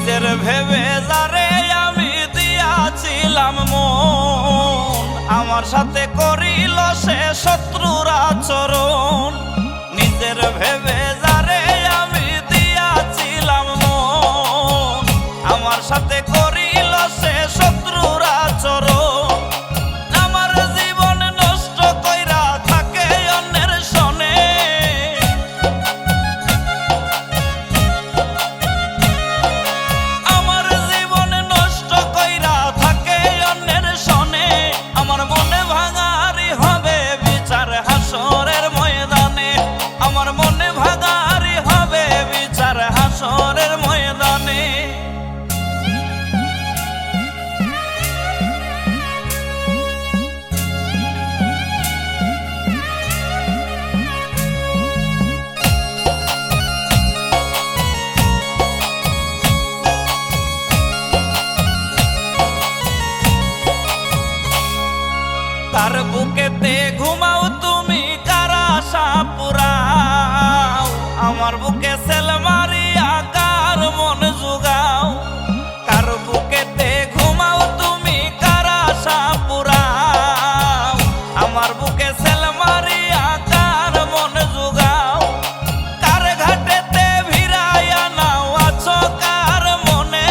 নিজের ভেবে যারে আমি দিয়াছিলাম মন, আমার সাথে করিল সে শত্রুর আচরণ। নিজের ভেবে যারে আমি দিয়াছিলাম মন, আমার সাথে করিল সে শত্রুর আচরণ। আমার জীবন নষ্ট কইরা থাকে অন্যের সনে, আমার জীবন নষ্ট কইরা থাকে অন্যের সনে। আমার মনে ভাঙারি হবে বিচার হাসরের ময়দানে, আমার মনে ভাঙারি হবে বিচার হাসরের ময়দানে। কার বুকেতে ঘুমাও তুমি, কার আশা পুরাও, আমার বুকে সেল মারিয়া কার মন জুগাও। কার বুকেতে ঘুমাও তুমি, কার আশা পুরাও, আমার বুকে সেল মারিয়া কার মন জুগাও। কার ঘাটেতে ভিড়াইয়া নাও আছো কার মনে,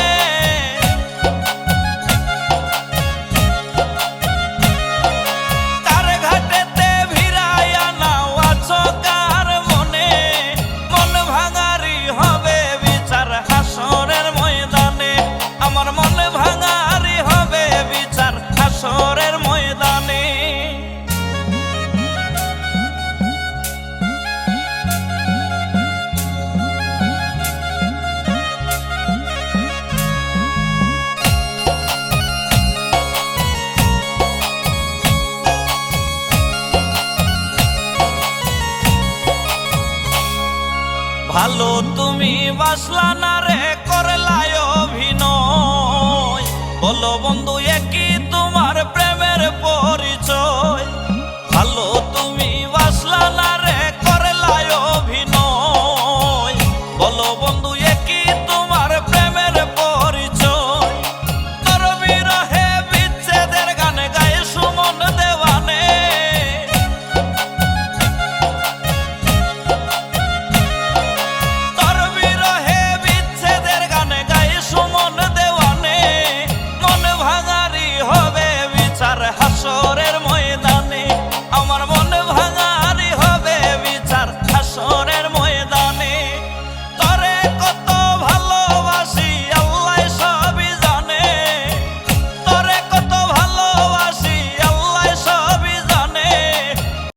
আমার মনে ভাঙারি হবে বিচার হাসরের ময়দানে। ভালো তুমি বাসলা না রে